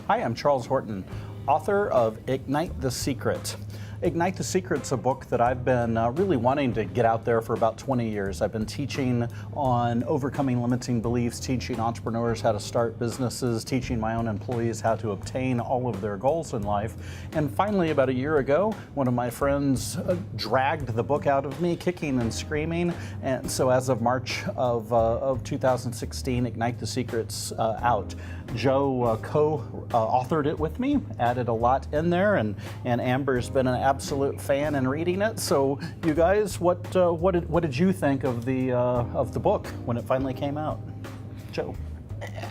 Hi, I'm Charles Horton, author of Ignite the Secret. Ignite the Secret's a book that I've been really wanting to get out there for about 20 years. I've been teaching on overcoming limiting beliefs, teaching entrepreneurs how to start businesses, teaching my own employees how to obtain all of their goals in life. And finally, about a year ago, one of my friends dragged the book out of me, kicking and screaming. And so as of March of 2016, Ignite the Secret's out. Joe co-authored it with me, added a lot in there, and Amber's been an absolute fan in reading it. So, you guys, what did you think of the book when it finally came out, Joe?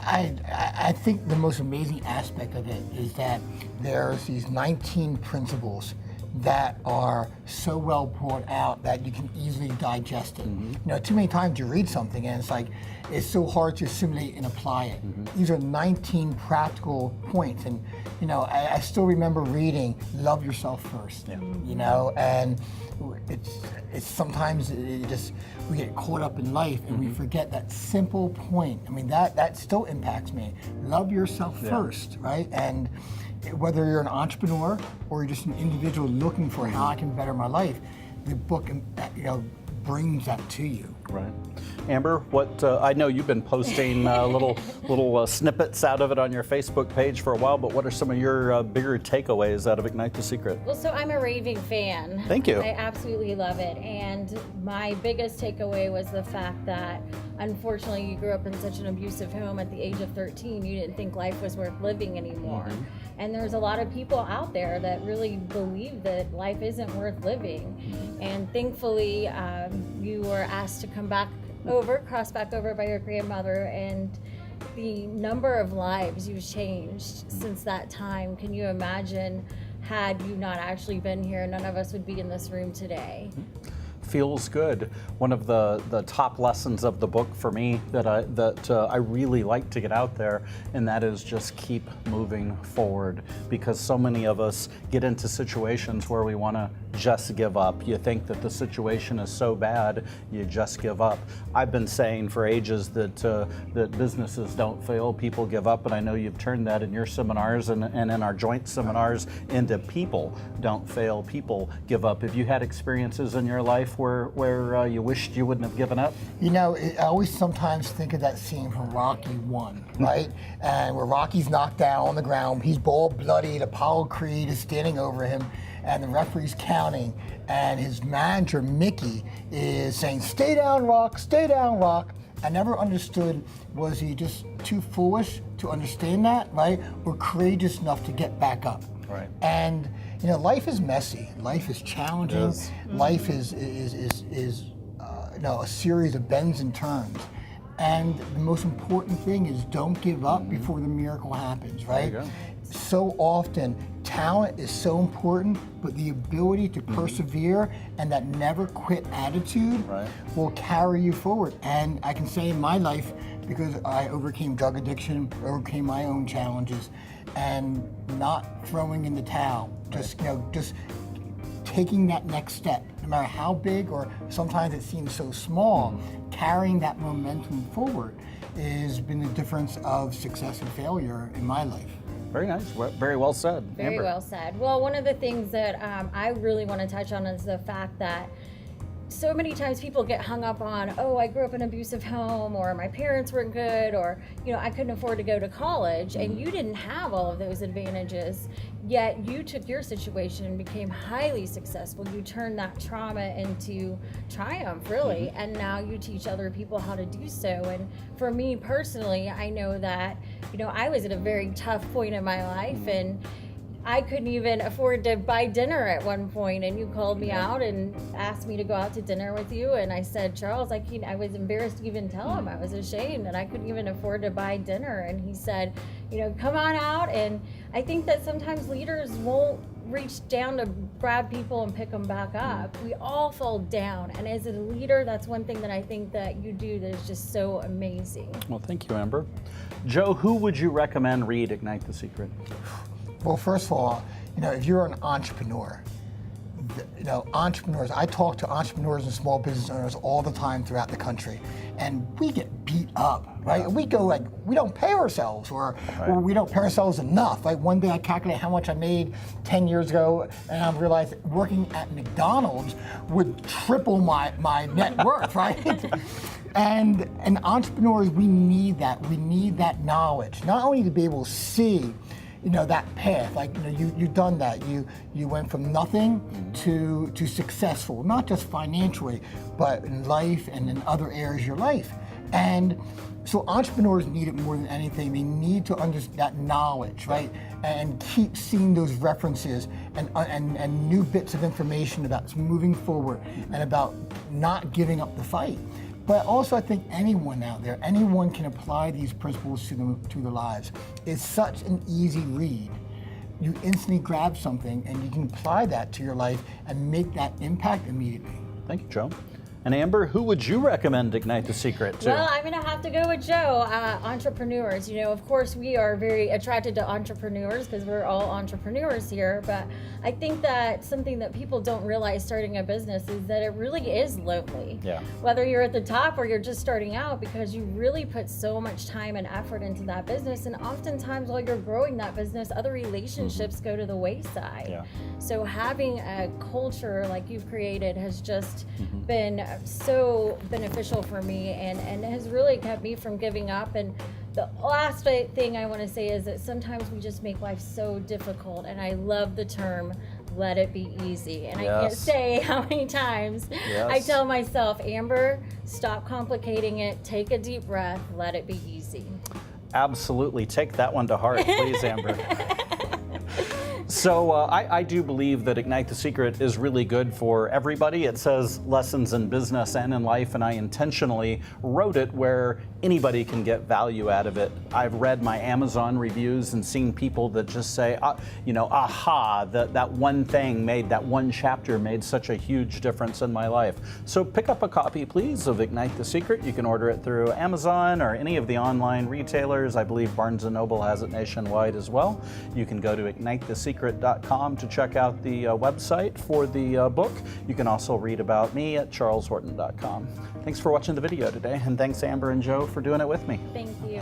I think the most amazing aspect of it is that there's these 19 principles that are so well poured out that you can easily digest it. Mm-hmm. You know, too many times you read something and it's like, it's so hard to assimilate and apply it. Mm-hmm. These are 19 practical points. And, you know, I still remember reading, love yourself first, you know, and it's sometimes we get caught up in life and we forget that simple point. I mean, that still impacts me. Love yourself first, right? And whether you're an entrepreneur or you're just an individual looking for how I can better my life, the book, you know, brings that to you. Right. Amber, what I know you've been posting little snippets out of it on your Facebook page for a while, but what are some of your bigger takeaways out of Ignite the Secret? Well, so I'm a raving fan. Thank you. I absolutely love it. And my biggest takeaway was the fact that, unfortunately, you grew up in such an abusive home at the age of 13. You didn't think life was worth living anymore. Mm-hmm. And there's a lot of people out there that really believe that life isn't worth living. Mm-hmm. And thankfully, you were asked to cross back over by your grandmother, and the number of lives you've changed since that time. Can you imagine, had you not actually been here, none of us would be in this room today. Feels good. One of the top lessons of the book for me that I really like to get out there, and that is just keep moving forward, because so many of us get into situations where we want to just give up. You think that the situation is so bad, you just give up. I've been saying for ages that businesses don't fail, people give up, and I know you've turned that in your seminars and in our joint seminars into people don't fail, people give up. Have you had experiences in your life where you wished you wouldn't have given up? You know, I always sometimes think of that scene from Rocky 1, right? And where Rocky's knocked down on the ground, he's all bloodied, Apollo Creed is standing over him, and the referee's counting, and his manager, Mickey, is saying, "Stay down, Rock, stay down, Rock." I never understood, was he just too foolish to understand that, right? Or courageous enough to get back up? Right. And you know, life is messy. Life is challenging. Life is you know, a series of bends and turns. And the most important thing is don't give up before the miracle happens, right? There you go. So often, talent is so important, but the ability to persevere and that never quit attitude will carry you forward. And I can say in my life, because I overcame drug addiction, overcame my own challenges, and not throwing in the towel, just taking that next step, no matter how big or sometimes it seems so small, carrying that momentum forward has been the difference of success and failure in my life. Very nice. Very well said. Very Amber. well said. Well, one of the things that I really want to touch on is the fact that so many times people get hung up on, oh, I grew up in an abusive home, or my parents weren't good, or, you know, I couldn't afford to go to college, and you didn't have all of those advantages, yet you took your situation and became highly successful. You turned that trauma into triumph, really, and now you teach other people how to do so. And for me personally, I know that, you know, I was at a very tough point in my life, and I couldn't even afford to buy dinner at one point, and you called me out and asked me to go out to dinner with you, and I said, Charles, I was embarrassed to even tell him. I was ashamed that I couldn't even afford to buy dinner, and he said, you know, come on out. And I think that sometimes leaders won't reach down to grab people and pick them back up. We all fall down, and as a leader, that's one thing that I think that you do that is just so amazing. Well, thank you, Amber. Joe, who would you recommend read Ignite the Secret? Well, first of all, you know, if you're an entrepreneur, with, entrepreneurs. I talk to entrepreneurs and small business owners all the time throughout the country, and we get beat up, right? And we go like, we don't pay ourselves, or we don't pay ourselves enough. Like one day I calculated how much I made 10 years ago, and I realized that working at McDonald's would triple my net worth, right? And entrepreneurs, we need that. We need that knowledge, not only to be able to see, that path. Like, you've done that. You went from nothing to successful, not just financially, but in life and in other areas of your life. And so entrepreneurs need it more than anything. They need to understand that knowledge, right? And keep seeing those references and new bits of information about moving forward and about not giving up the fight. But also, I think anyone out there, anyone can apply these principles to their lives. It's such an easy read. You instantly grab something and you can apply that to your life and make that impact immediately. Thank you, Joe. And Amber, who would you recommend Ignite the Secret to? Well, I'm going to have to go with Joe. Entrepreneurs. Of course, we are very attracted to entrepreneurs because we're all entrepreneurs here. But I think that something that people don't realize starting a business is that it really is lonely. Yeah. Whether you're at the top or you're just starting out, because you really put so much time and effort into that business. And oftentimes while you're growing that business, other relationships go to the wayside. Yeah. So having a culture like you've created has just been so beneficial for me and has really kept me from giving up. And the last thing I want to say is that sometimes we just make life so difficult, and I love the term let it be easy. And I can't say how many times I tell myself, Amber, stop complicating it, take a deep breath, let it be easy. Absolutely. Take that one to heart, please, Amber. So I do believe that Ignite the Secret is really good for everybody. It says lessons in business and in life, and I intentionally wrote it where anybody can get value out of it. I've read my Amazon reviews and seen people that just say, aha, that one thing that one chapter made such a huge difference in my life. So pick up a copy, please, of Ignite the Secret. You can order it through Amazon or any of the online retailers. I believe Barnes & Noble has it nationwide as well. You can go to ignitethesecret.com to check out the website for the book. You can also read about me at charleshorton.com. Thanks for watching the video today, and thanks Amber and Joe for doing it with me. Thank you.